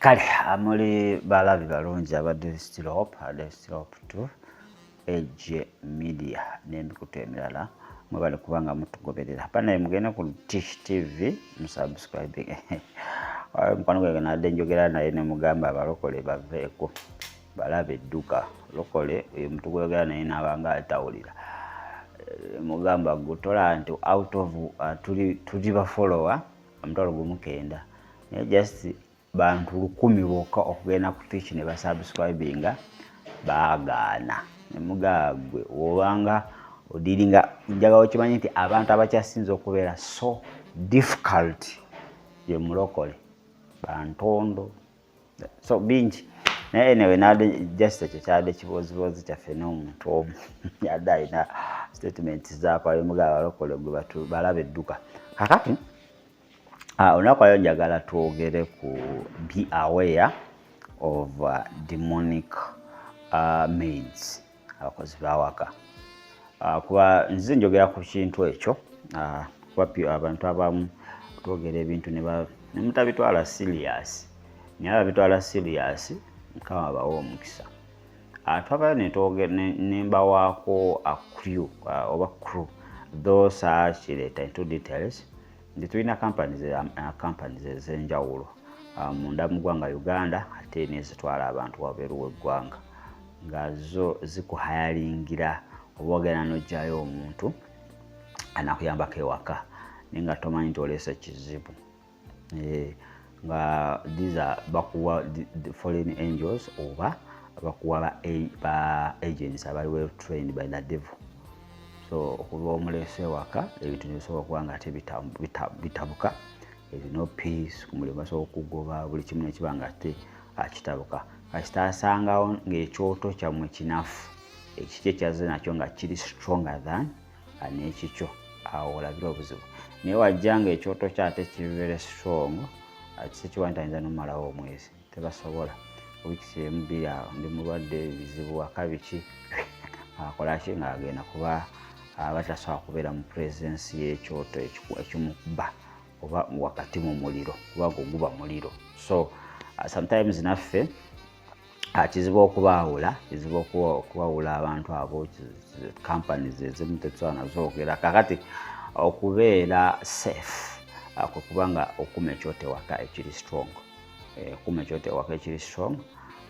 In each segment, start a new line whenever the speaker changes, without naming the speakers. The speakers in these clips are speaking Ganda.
Kale amuli balabi balungi abadde Stirop 2 Edge Media n'emikutu emirala mwebale kubanga mutugoberera pana mugenda ku Tish TV musubscribing mukwano gwange nadde njogera naye ne mugamba abalokole baveeko balabe edduka lokole mutugogera naye n'abanga atawulira mugamba gutola nti out of tuli ba follower amutalo gumukenda naye just bantu 10 bokka okugenda ku Twitch ne basubscribinga baagaana ne mugagwe obanga odiringa njaga okimanyi nti abantu abakyasinze okubeera so difficult ye mulokole bantondo so bingi naye anyway nade just ekyade kibozibozi kyaffe n'omuntu omu yadde alina statement zaako ali mugaba balokole gwe batu balabe edduka kakati onakwayo njagala twogere ku be aware of demonic maids abakozi bawaka kuba nze njogera ku kintu ekyo kuba abantu abamu twogera ebintu ne mutabitwala serious naye abitwala serious nkama bawo omukisa twabayo nembawaako a crew oba crew those are into details tulina companies ez'enjawulo munda mu ggwanga Uganda ate nezitwala abantu wabeeru w'eggwanga nga zo zikuhayalingira oba ogenda n'ojjayo omuntu anakuyambako ewaka naye nga tomanyi nti oleese ekizibu nga these are bakuwa foreign angels oba bakuwa ba agents abali well trained by the devil so okuba omuleese ewaka ebintu nibisobola okuba nga ate bitabuka no peace ku mulimu basobola okugoba buli kimu nekiba nga ate kitabuka kasita asangawo ng'ekyoto kyammwe kinafu ekiki ekyaze nakyo nga kiri stronger than n'ekikyo awo olabira obuzibu naye wajja nga ekyoto kyate kiri very strong kisekiwanti ayinza n'omumalawo omwezi tebasobola wiikisi emu bbiri awo ndi mulwadde ebizibu akabiki akolaki ng'agenda kuba batasobola kubeera mu presence y'ekyoto ekimukuba oba wakati mu muliro kuba guba muliro so sometimes naffe kizibu okubawula abantu abo companies ezimu tetusobola nazo okwera kakati okubeera safe kubanga okuma ekyoto ewaka ekiri strong okuma ekyoto ewaka ekiri strong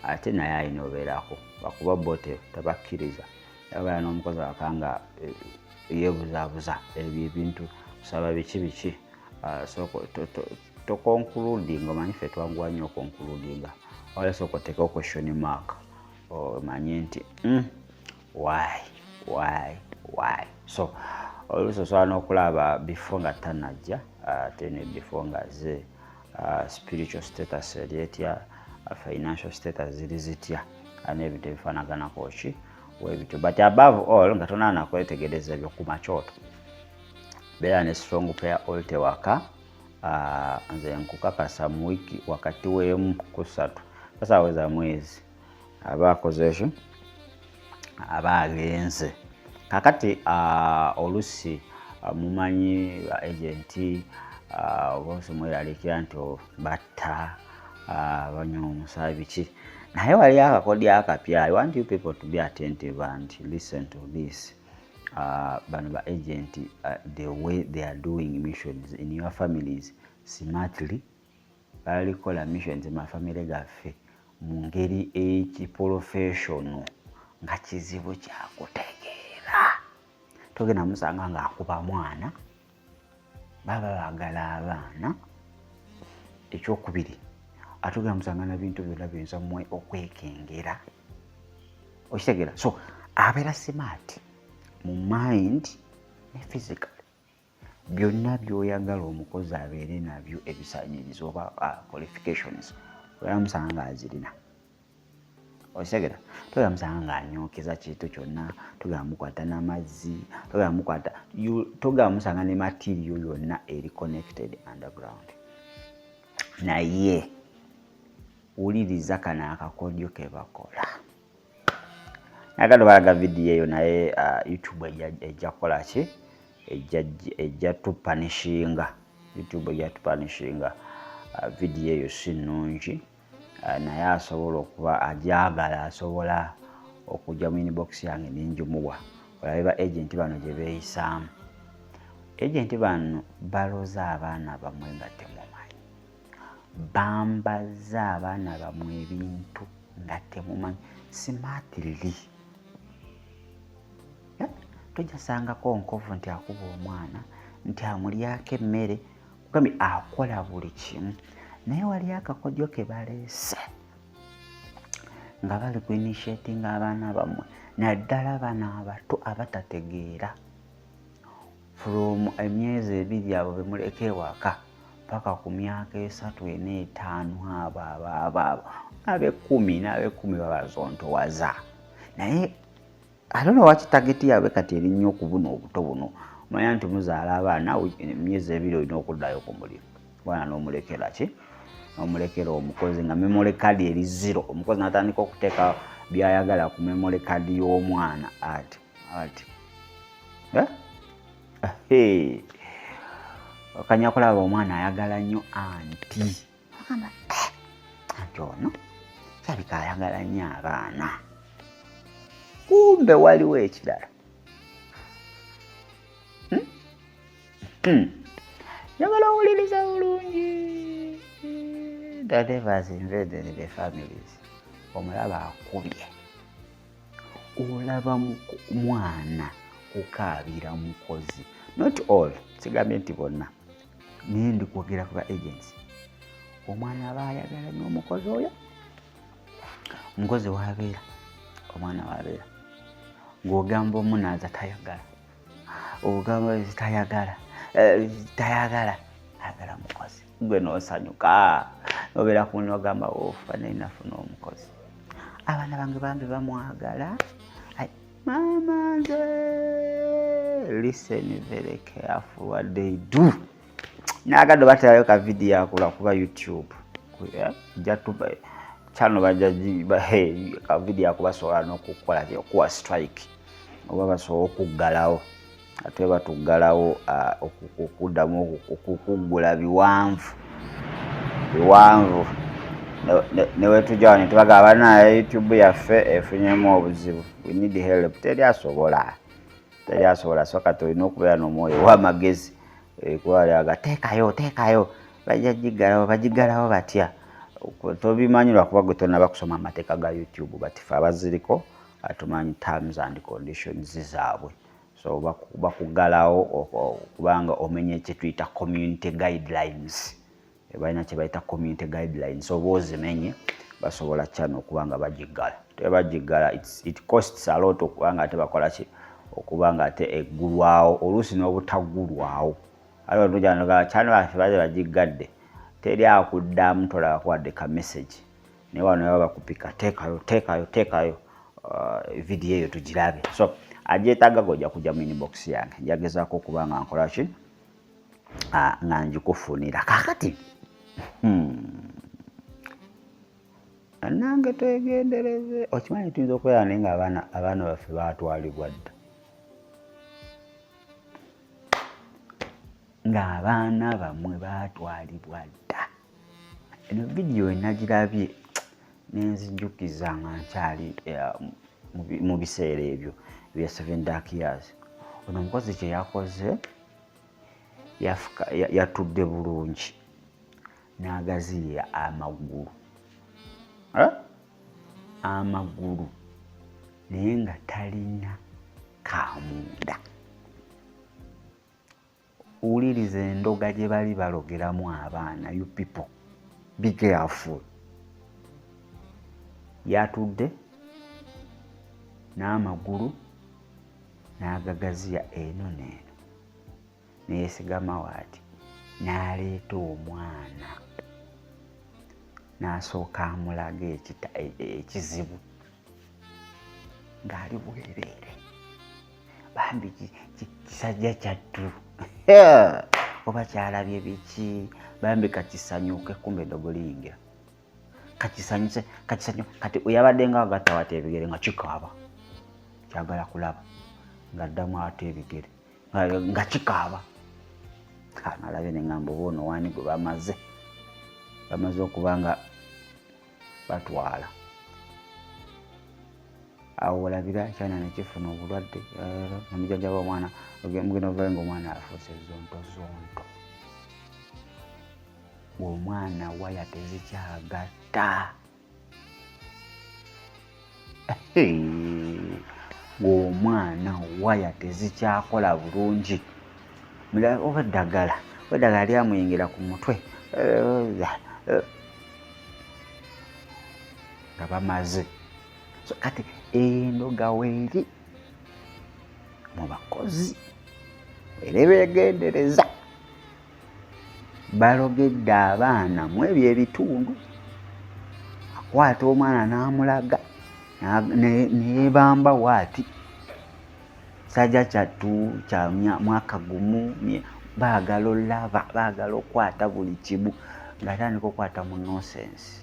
ate naye ayina obeerako bakuba bote tabakkiriza yabaala n'omukozi akanga yeebuzaabuza ebyo ebintu kusaba biki so tokonkuludinga omanyi ffe twaguwa nnyo okonkuludinga olesooka oteekao question mark omanye nti why so oluusi osobola n'okulaba before nga tanajja ate ne before nga ze spiritual status eri etya financial status ziri zitya n'ebintu ebifaanaganako ki webityo but above all nga tonanakwetegereza ebyo ku makyoto beera ne strong prayer altar waka nze nkukakasa mu wiiki wakati w'emu ku 3 tasaweza mwezi aba akoze ekyo aba agenze kakati olusi mumanyi agenti bose mweralikira nti batta banywa omusaayi biki naye wali akakodi akapya I want you people to be attentive and listen to this bano ba agent the way they are doing missions in your families smartly balikola missions mu family gaffe mu ngeri ekiprofessional nga kizibu kyakutegeera togenda musanga ng'akuba mwana baba baagala abaana ekyokubiri atogenda musanga na bintu byonna biyinza mmwe okwekengera okitegeera so abeera smart mu mind ne physical byonna byoyagala omukozi abeere nabyo ebisaanyirizo oba qualifications oyala musanga ng'azirina okitegeera togenda musanga ng'anyookeza kintu kyonna togenda mukwata n'amazzi togenda musanga ne material yonna eri connected underground naye wuliriza kano akakodyo ke bakola nagala balaga vidiyo eyo naye YouTube ejja kukola ki ejja tupanishinga YouTube ejja tupanishinga vidiyo eyo si nnungi naye asobola okuba ajagala asobola okujja mu inbox yange nenjumuwa. Olabe ba agenti bano gye beeyisaamu. Agenti bano baloza abaana bamwe nga temumanyi, bambaza abaana bamwe ebintu nga temumanyi smartly. Tojja sangako nkovu nti akuba omwana nti amulyako emmere kugambye akola buli kimu, naye wali akakodyo ke baleese nga bali ku initiatinga abaana bamwe naddala bano abato abatategeera from emyezi 2 abo bemuleka ewaka paka ku myaka 3, 4, 5 abo ab'ekumi n'ab'ekumi babazontowaza. Naye alono waki tageti yaabwe kati eri nnyo ku buno obuto buno. Omanya nti muzaala abaana emyezi 2 olina okuddayo ku mulimu. Bwana n'omulekera ki? N'omulekera omukozi nga memory card eri 0. Omukozi n'atandika okuteeka byayagala ku memory card y'omwana ati. Okanya kulaba omwana ayagala nnyo anti. Anti ono kyabika ayagala nnyo abaana. Kumbe waliwo ekirala. Njagala owuliriza bulungi. That has invaded the families. Omulaba akubye. Olaba mwana kukaabira mukozi. Not all. Sigambye nti bonna. Naye ndi kwogera ku ba agents. Omwana aba ayagala nnyo omukozi oyo. Omukozi w'abeera. Omwana w'abeera. Ng'ogamba omunaaza tayagala. Ogamba tayagala. Ayagala mukozi. Gwe n'osanyuka. Obeera ku n'ogamba ofa nafuna omukozi. Abaana bange bamwagala. Mama nze. Listen very careful what they do. Nagadde baterayo ka video akula kuba YouTube. Jatuba channel bajaji ka video akubasobola n'okukola okuwa strike. Oba basobola okuggalawo. Ate batuggalawo okuddamu okukugula biwanvu. Newe tujja ne tubaga abana YouTube yaffe efunyemu obuzibu. We need help. Teri asobola soka tulina okubeera n'omwoyo w'amagezi. Kuba teekayo bajigalawo batya. Tobimanyirwa kuba gwe tonna bakusoma amateeka ga YouTube but ffe abaziriko atumanyi terms and conditions zaabwe. So bakugalawo kubanga omenye kye tuyita community guidelines. Balina kye bayita community guidelines. So bozimenye basobola channel okubanga bagigala. Tebagigala it costs a lot okubanga ate bakola ki okubanga ate eggulwawo oluusi n'obutaggulwawo. Aliwo tujja channel affe baje bagigadde. Teri akuddamu tolaba kuwadde ka message. Ne wano bakupika teekayo video eyo tugirabe. So ajeetaaga gojja kujja mu inbox yange. Njagezaako okubanga nkola ki nga njikufunira kakati. Nange twegendereze. Okimanyi tuyinza okubeera naye nga abaana baffe baatwalibwa dda. Ng'abaana bamwe baatwalibwa dda. Eno video nagirabye nenzijjukiza nga nkyali mu biseera ebyo bya 7 dark years. Ono omukozi kye yakoze yatudde bulungi n'agaziya amagulu. Amagulu naye nga talina kamunda. Owuliriza endoga gye bali balogeramu abaana. You people be careful. Yatudde n'amagulu n'agagaziya eno n'eno neyesigama waati n'aleeta omwana n'asooka amulaga ekizibu ng'ali bwereere. Bambi kisajja kyattu oba kyalabye biki. Bambi kakisanyuke kumbe dogolingira kakisanyuse kati oyabadde nga agatta wate ebigere nga kikaaba kyagala kulaba ng'addamu ate ebigere nga kikaaba. Nalabye ne ngamba ono wani gwe bamaze okubanga batwala awo olabira kyana nekifuna obulwadde omujjajja w'omwana mugenda ovayo ng'omwana afuuse zonto ng'omwana waya tezikyagatta ng'omwana waya tezikyakola bulungi oba eddagala lyamuyingira ku mutwe nga bamaze. So kati endoga weeri mu bakozi era beegendereza balogedde abaana mu ebyo ebitundu akwata omwana n'amulaga neebamba waati sajja kyattu kya mwaka gumu baagala olaba baagala okwata buli kimu ng'atandika okwata mu nonsense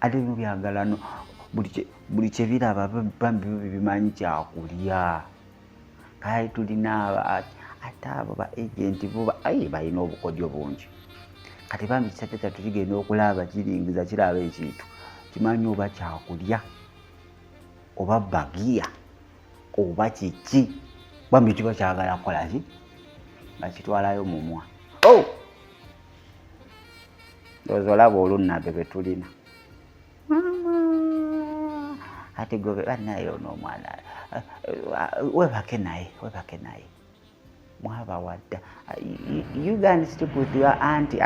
ate bino byagala buli kye biraba bambi bimanyi kyakulya kale tulina ate abo ba agenti bo balina obukodyo bungi kati bambi kisate tugenda okulaba kiringiza kiraba ekintu kimanyi oba kyakulya oba bagiya oba kiki bambi kiba kyagala kukola ki nga kitwalayo mumwa ndowooza olaba olunnabe be tulina ate gobe banaye n'omwana webake naye mwaba wadda you guys stick with your auntie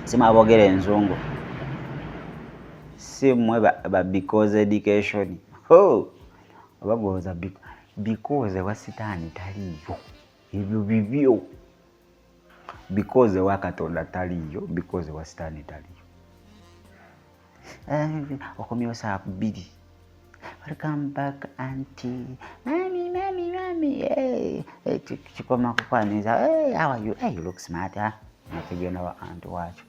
simabogera enzungu si mmwe ba because education oba gwoza because wa sitaani taliyo ebyo bibyo because wa Katonda taliyo because wa sitaani taliyo okomyewo saa 2 welcome back auntie mami kikoma kukwaniza how are you you look smart nakigenda wa auntie wacho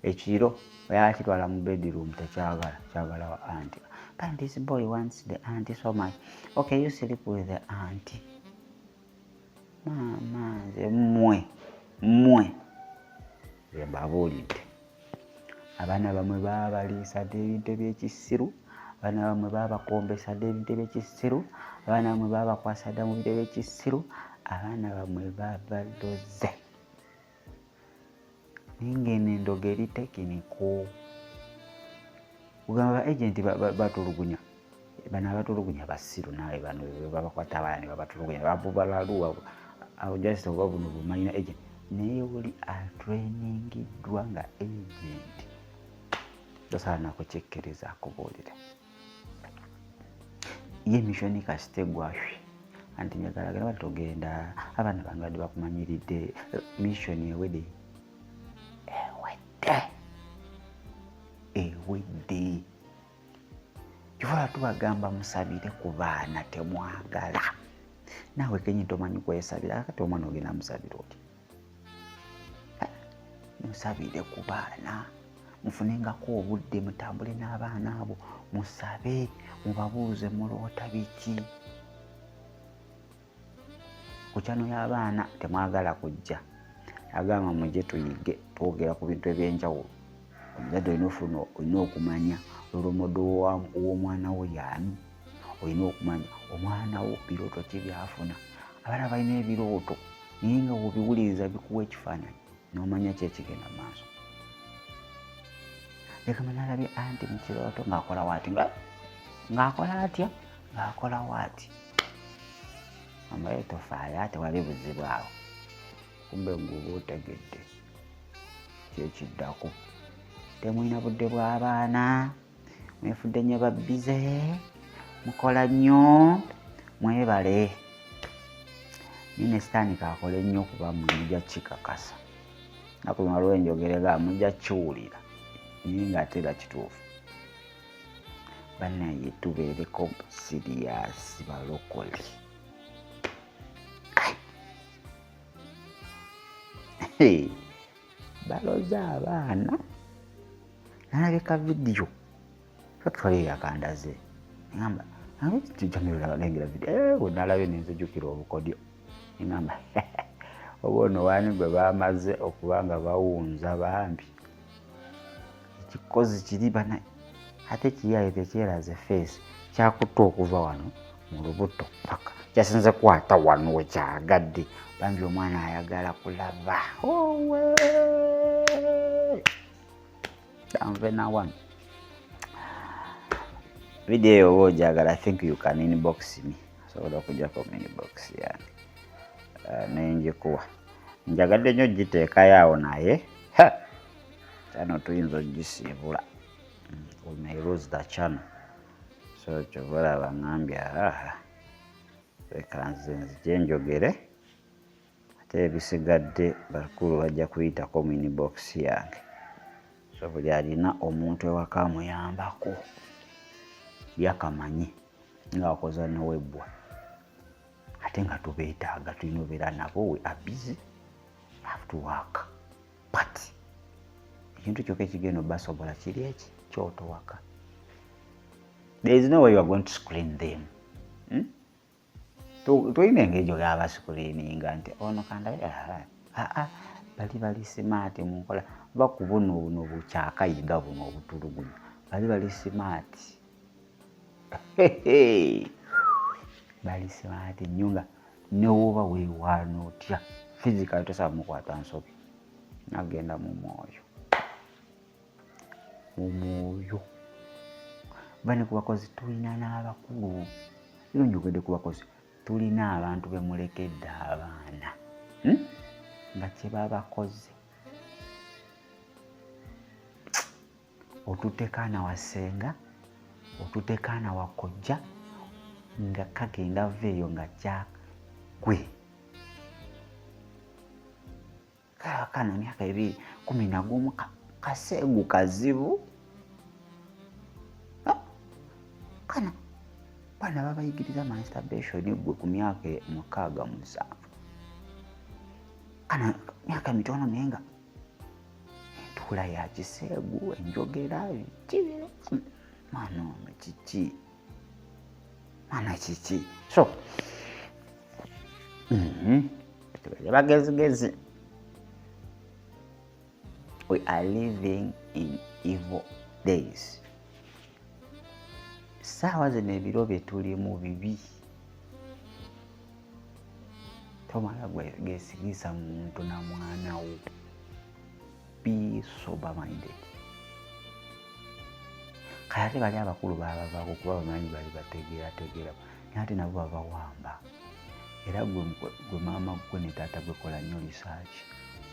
ekiro yakitwala mu bedroom tekyagala wa auntie but this boy wants the auntie so much. Okay, you sleep with the auntie. Mama ze mmwe yebabulidde abaana bamwe babaliisa ebintu ebyekisiru abaana bamwe babakombesa ebintu ebyekisiru abaana bamwe babakwasa mu bintu ebyekisiru abaana bamwe babaloze ningene ndogeri tekiniko ugamba agenti batulugunya bana batulugunya basiru nawe bano babakwata abaana babatulugunya babubalaluwa awo just obabuno bumanyina agent naye oli atrainingidwa nga agent tosaana kukyekkereza akubuulire ye mishoni kasitegwashwe anti nyagalagala batogenda abaana bange badde bakumanyiridde mishoni ewedde kivala tubagamba musabire ku baana temwagala naawe kenyi tomanyi kwesabira kati omwana ogenda musabira oti musabire ku baana mufunengako obudde mutambule n'abaana abo musabe mubabuuze muloota biki ku kyano y'abaana temwagala kujja agamba mujje tuyige twogera ku bintu ebyenjawulo omuzadde olina okumanya olomodo w'omwana wo yaani olina okumanya omwana wo birooto ki byafuna abaana balina ebirooto naye nga wobiwuliriza bikuwa ekifaananyi n'omanya ki ekigenda mu maaso lekama nalabye anti mu kirooto ng'akola waati ng'akola atya ng'akola waati ambaye tofaayo ate wali buzibu awo kumbe nguba otegedde kyekiddako temulina budde bw'abaana mwefudde nnyo babbize mukola nnyo mwebale nine sitaani kaakole nnyo kuba mujja kikakasa nakuluma lwenjogerega mujja kiwulira naye ng'ateera kituufu bannaye tubeereko siriyasi balokole baloze abaana nalabika vidiyo fatwali yakandaze ngamba jamilolengera vidiyo nalabye nenzijukira obukodyo ngamba oba ono waani gwe bamaze okuba nga bawunza bambi kikozi kiri bana ate kiyaye tekyeraze face kyakutta okuva wano mu lubuto paka kyasinze kwata wano wekyagadde bambi omwana ayagala kulaba danve na one video wojagala. I think you can inbox me sobola okujjako mu inbox yange nenjikuwa njagadde nnyo giteekayo awo naye channel tuyinza ogisiibula we may lose the channel so kyobola bangambye leka nze nzije njogere ate ebisigadde bakulu bajja kuyitako mu inbox yange so buli alina omuntu ewaka amuyambako byakamanyi nga wakoza newebwa ate nga tubeetaaga tulina obeera nabo we are busy have to work but ekintu kyokka ekigenda obasobola kiri eki kyotowaka. There is no way you are going to screen them. Tulina engeri gy'oyaba screeninga nti ono kandabe bali smart munkola oba ku buno bukyakayiga buno obutulugunya bali smart bali smart nnyo nga newoba weewaana otya physical tosaba mukwata nsobi nagenda mu mwoyo bane ku bakozi tulina n'abakulu ino njogedde ku bakozi tulina abantu bemulekedde abaana nga kye babakoze otutekaana wasenga otutekaana wakojja nga kagenda veeyo nga kyakwe kana myaka 11 kaseegu kazibu kana bana babayigiriza masturbation gwe ku myaka 67 kana myaka mitono nenga entula ya kiseegu enjogera kibire mana chichi so bagezi we are living in evil days. Sawa zino ebiro betulimu bibi tomala gesigisa muntu na mwana wo. Be sober minded. Kayate bali abakulu babavaako kuba bamanyi bali bategeera ate nabo babawamba era gwe maama gwe ne taata gwe kola nnyo research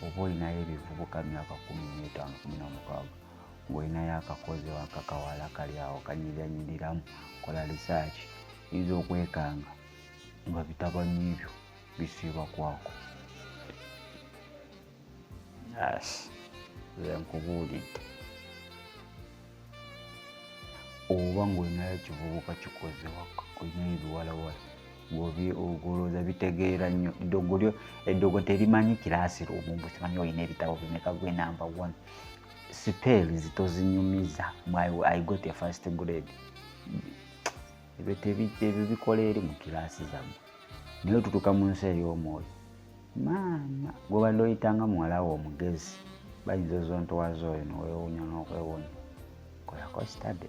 oba olinayo ebivubuka myaka 15-16 ng'olinayo akakozi wakakawala kali awo kanyiranyiriramu kola research iza okwekanga nga bitabanyi ebyo bisiiba kwako. Yes, nkubuulidde oba ng'olinayo ekivubuka kikoze waka olinayo ebiwalawala ng'olowooza bitegeera nnyo eddogo terimanyi kiraasi lumumbu simanyi olina ebitabo bimeka gwe number 1 spells tozinyumiza I got a first grade ebyo bikola eri mu kiraasi zammwe naye tutuuka mu nsi ey'omwoyo maama gwobadde oyitanga muwalawo omugezi bayinza ozontowaza oyo nowewuunya n'okwewuunya kolako study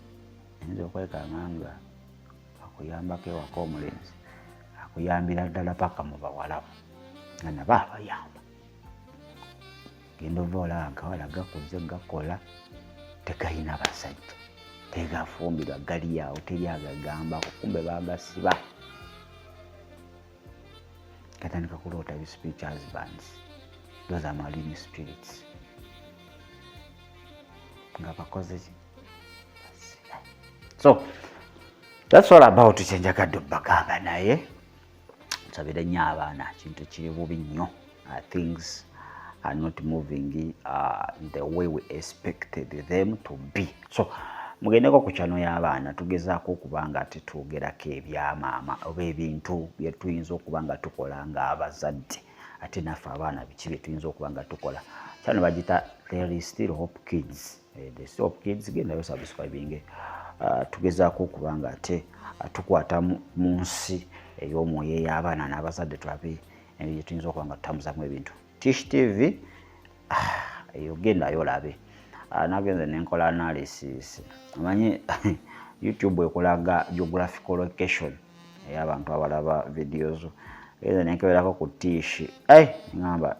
ayinza okwekanga nga akuyambako ewaka omulenzi akuyambira ddala paka mu bawalabu nga nabo abayamba genda ova olaba nkawala gakuze gakola tegayina basajja tegafumbirwa gali awo teri agagambako kumbe bagasiba katandika kuloota speech husbands. Those are marine spirits nga bakoze. So that's all about kyenjagadde obbagamba naye nsabire nnyo abaana kintu kiri bubi nnyo. Things are not moving the way we expected them to be. So mugendeko ku channel y'abaana tugezaako okuba nga tetwogerako ebyamaama oba ebintu bye tuyinza okuba nga tukola ng'abazadde ate naffe abaana biki bye tuyinza okuba nga tukola. Channel bagita There is Still Hope Kids. The Still Hope Kids gendayo subscribing. Tugezaako okuba nga ate tukwata mu nsi ey'omwoyo ey'abaana n'abazadde tulabe ebyo tuyinza okuba nga tutamuzamu ebintu. Tish TV eyo gendayo olabe. nagenze nenkola analysis amanyi YouTube ekolaga geographical location y'abantu abalaba videos era nenkeberako ku tishi ngamba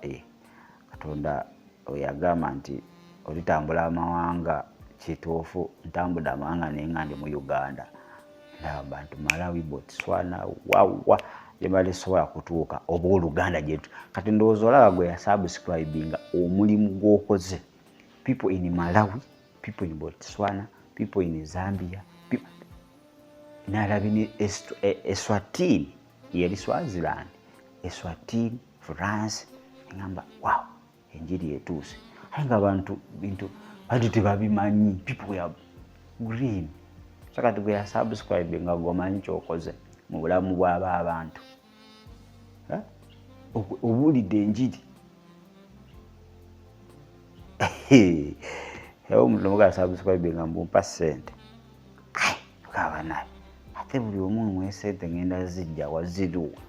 Katonda oyagamba nti olitambula amawanga kituufu ntambula amawanga nenga ndi mu Uganda n'abantu Malawi Botswana wawa yebali sobola kutuuka oba Oluganda gyetu kati ndowooza olaba gwe yasubscribinga omulimu gw'okoze people in Malawi, people in Botswana, people in Zambia, people n'alabini Eswatini yeri Swaziland, Eswatini, France ngamba wow enjiri etuuse nga abantu bintu tebabimanyi people ya green sakati gwe yasubscribe nga gomanyi kyokoze mu bulamu bw'aba abantu obulidde enjiri omuntu omuga yasubscribe nga mbumpa ssente tukaba naye ate buli omu mwesente ngenda zijja waziruwa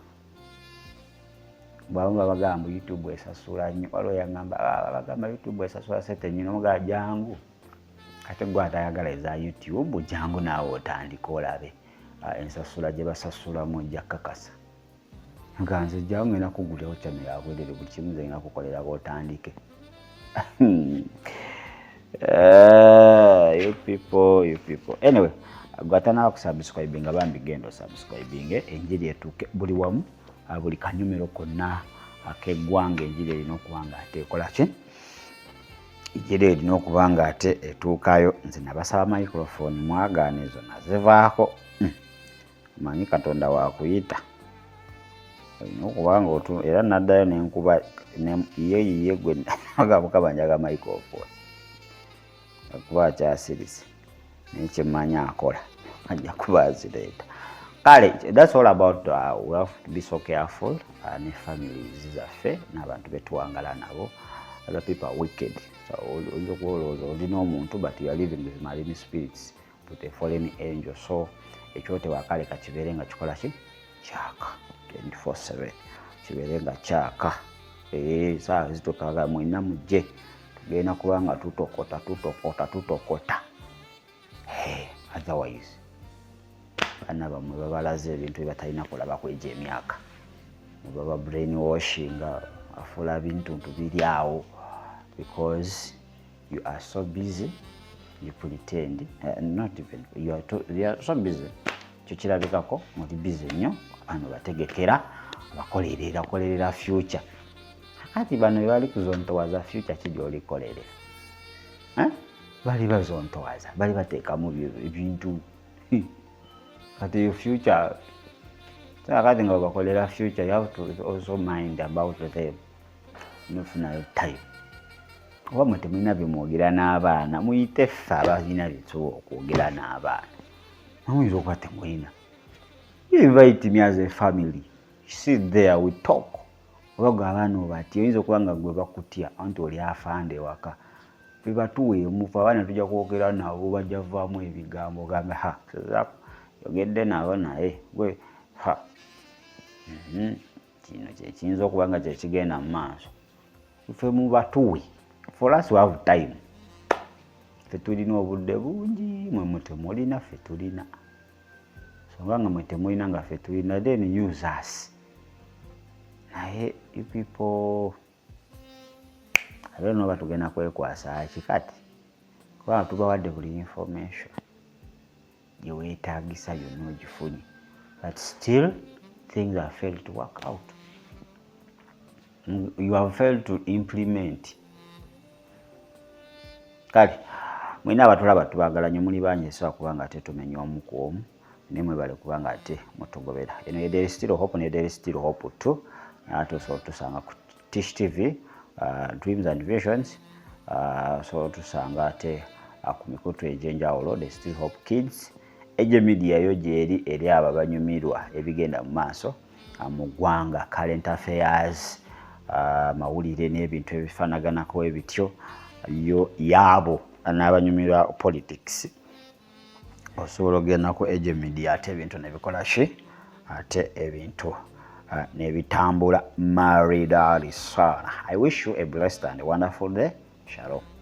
bwaba bagamba YouTube esasula nnyo waliwo yangamba bagamba YouTube esasula ssente nnyino muga jangu ate gwe atayagala eza YouTube jangu naawe otandika olabe ensasula gye basasulamu ojja kakasa nga nze jangu ngenda kugulirawo channel yabwerere buli kimu nze ngenda kukolerako otandike you people anyway gwatana kusubscribe nga bambi gendo subscribing enjiri etuuke buli wamu buli kanyumiro konna akeggwanga enjiri erina okuba nga ate ekola ki enjiri erina okuba nga ate etuukayo nze nabasaba microphone mwagaana ezo nazivaako manyi Katonda wakuyita olina okuba nga era naddayo nenkuba yiye gwe agamukabanjaga microphone akuba akyasirise naye kyemmanyi akola ajja kuba azireeta kale that's all about we have to be so careful ne families zaffe n'abantu betuwangala nabo other people are wicked so oyinza okuolowooza olina omuntu but you are living with marine spirits with a fallen angel so ekyote wakaleka kibeere nga kikola ki kyaka 24/7 kibeere nga kyaka saa zitukaga mwina mujje tugenda kuba nga tutokota otherwise bana bamwe babalaze ebintu ebatalina kulaba kweja emyaka baba brainwashing afuula bintu biri awo because you are so busy you pretend not even you are so busy kyokirabikako muli busy nnyo bano bategekera bakolerera future kati bano bali kuzontowaza future kiri olikolerera bali bazontowaza bali bateekamu ebintu kati your future kati nga bakolera future you have to also mind about them nofunayo time oba mwe temulina byemwogera n'abaana muyite ffe abalina byetuwa okwogera n'abaana namuyinza okuba temulina you invite me as a family sit there we talk oba gwe abaana obati oyinza okuba nga gwe bakutya anti oli afande ewaka bebatuweemufa abaana tujja kwogera nabo bajja vaamu ebigambo gambe yogedde nabo naye gwe kino kyekiyinza okuba nga kyekigenda mu maaso ffe mubatuwe for us we have time ffe tulina obudde bungi mwe temulina ffe tulina songa nga mwe temulina nga ffe tulina then use us naye you people abeno batugenda kwekwasa kikati kuba tubawadde buli information gye weetaagisa yonna ogifuni but still things have failed to work out. You have failed to implement. Kale mwina abatulaba tubagala nnyo muli bangi esobola kuba nga ate tumenya omu ku omu naye mwebale kuba nga ate mutugobera eno ye There is Still Hope ne There is Still Hope 2 ate osobola tusanga ku Tish TV Dreams and Visions so tusanga ate ku mikutu egy'enjawulo There is Still Hope Kids eje media yo gyeri eri abo banyumirwa ebigenda mu maaso mu ggwanga current affairs mawulire n'ebintu ebifanaganako ebityo yo yabo n'abanyumirwa politics osobola ogendako eje media ate ebintu nebikola ki ate ebintu nebitambula maridali sana. I wish you a blessed and wonderful day. Shalom.